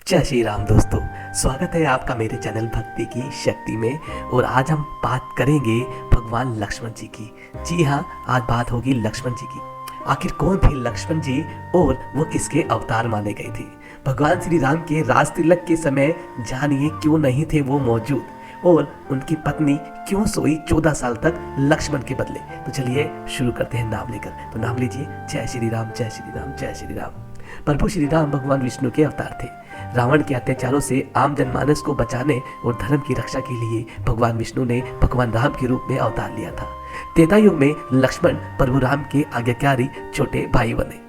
जय श्री राम दोस्तों, स्वागत है आपका मेरे चैनल भक्ति की शक्ति में। और आज हम बात करेंगे भगवान लक्ष्मण जी की। जी हाँ, आज बात होगी लक्ष्मण जी की। आखिर कौन थे लक्ष्मण जी और वो किसके अवतार माने गए थे? भगवान श्री राम के राज तिलक के समय जानिए क्यों नहीं थे वो मौजूद और उनकी पत्नी क्यों सोई 14 साल तक लक्ष्मण के बदले। तो चलिए शुरू करते हैं नाम लेकर। तो नाम लीजिए, जय श्री राम, जय श्री राम, जय श्री राम। प्रभु श्री राम भगवान विष्णु के अवतार थे। रावण के अत्याचारों से आम जनमानस को बचाने और धर्म की रक्षा के लिए भगवान विष्णु ने भगवान राम के रूप में अवतार लिया था। त्रेता युग में लक्ष्मण प्रभु राम के आज्ञाकारी छोटे भाई बने।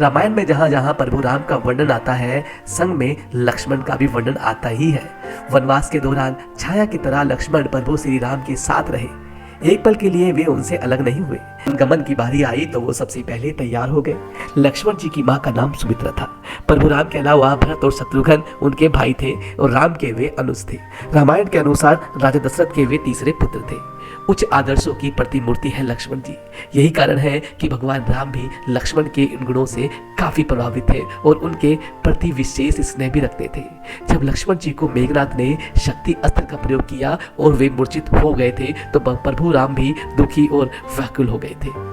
रामायण में जहाँ जहाँ प्रभु राम का वर्णन आता है, संग में लक्ष्मण का भी वर्णन आता ही है। वनवास के दौरान छाया की तरह लक्ष्मण प्रभु श्री राम के साथ रहे। एक पल के लिए वे उनसे अलग नहीं हुए। गमन की बारी आई तो वो सबसे पहले तैयार हो गए। लक्ष्मण जी की माँ का नाम सुमित्रा था। प्रभु राम के अलावा भरत और शत्रुघ्न उनके भाई थे और राम के वे अनुज थे। रामायण के अनुसार राजा दशरथ के वे तीसरे पुत्र थे। उच्च आदर्शों की प्रतिमूर्ति है लक्ष्मण जी। यही कारण है कि भगवान राम भी लक्ष्मण के इन गुणों से काफी प्रभावित थे और उनके प्रति विशेष स्नेह भी रखते थे। जब लक्ष्मण जी को मेघनाथ ने शक्ति अस्त्र का प्रयोग किया और वे मूर्छित हो गए थे तो प्रभु राम भी दुखी और व्याकुल हो गए थे।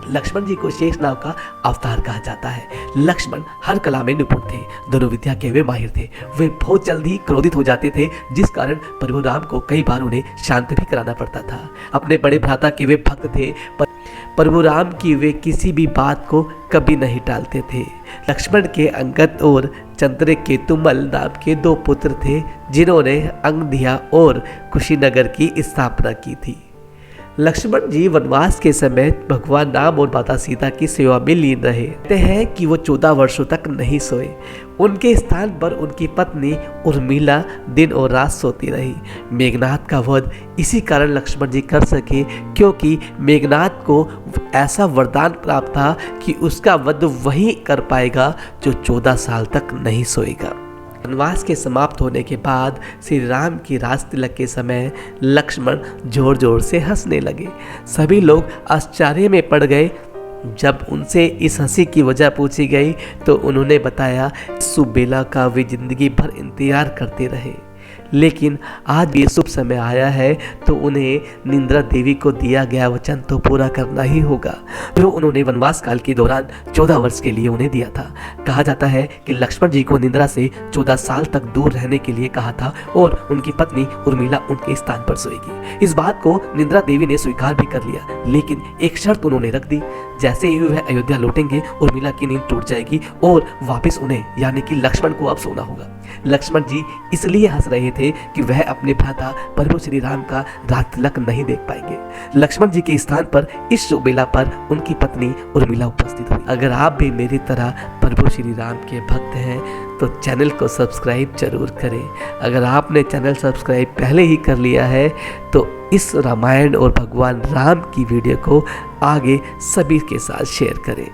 लक्ष्मण जी को शेषनाग का अवतार कहा जाता है। लक्ष्मण हर कला में निपुण थे, दोनों विद्या के वे माहिर थे। वे बहुत जल्दी क्रोधित हो जाते थे, जिस कारण प्रभु राम को कई बार उन्हें शांत भी कराना पड़ता था। अपने बड़े भ्राता के वे भक्त थे, प्रभु राम की वे किसी भी बात को कभी नहीं टालते थे। लक्ष्मण के अंगद और चंद्रकेतुमल नाम के दो पुत्र थे, जिन्होंने अंगदिया और कुशीनगर की स्थापना की थी। लक्ष्मण जी वनवास के समय भगवान राम और माता सीता की सेवा में लीन रहे। कहते हैं कि वो 14 वर्षों तक नहीं सोए। उनके स्थान पर उनकी पत्नी उर्मिला दिन और रात सोती रही। मेघनाथ का वध इसी कारण लक्ष्मण जी कर सके, क्योंकि मेघनाथ को ऐसा वरदान प्राप्त था कि उसका वध वही कर पाएगा जो 14 साल तक नहीं सोएगा। वनवास के समाप्त होने के बाद श्री राम की राज तिलक के समय लक्ष्मण जोर जोर से हंसने लगे। सभी लोग आश्चर्य में पड़ गए। जब उनसे इस हंसी की वजह पूछी गई तो उन्होंने बताया सुबेला का वे जिंदगी भर इंतजार करते रहे, लेकिन आज ये शुभ समय आया है तो उन्हें निंद्रा देवी को दिया गया वचन तो पूरा करना ही होगा, जो उन्होंने वनवास काल के दौरान 14 वर्ष के लिए उन्हें दिया था। कहा जाता है कि लक्ष्मण जी को निंद्रा से 14 साल तक दूर रहने के लिए कहा था और उनकी पत्नी उर्मिला उनके स्थान पर सोएगी। इस बात को निंद्रा देवी ने स्वीकार भी कर लिया, लेकिन एक शर्त उन्होंने रख दी। जैसे ही वह अयोध्या लौटेंगे उर्मिला की नींद टूट जाएगी और वापस उन्हें यानी कि लक्ष्मण को अब सोना होगा। लक्ष्मण जी इसलिए हंस रहे थे कि वह अपने भ्राता प्रभु श्री राम का राज तिलक नहीं देख पाएंगे। लक्ष्मण जी के स्थान पर इस शुभ बेला पर उनकी पत्नी उर्मिला उपस्थित हुई। अगर आप भी मेरी तरह प्रभु श्री राम के भक्त हैं तो चैनल को सब्सक्राइब जरूर करें। अगर आपने चैनल सब्सक्राइब पहले ही कर लिया है तो इस रामायण और भगवान राम की वीडियो को आगे सभी के साथ शेयर करें।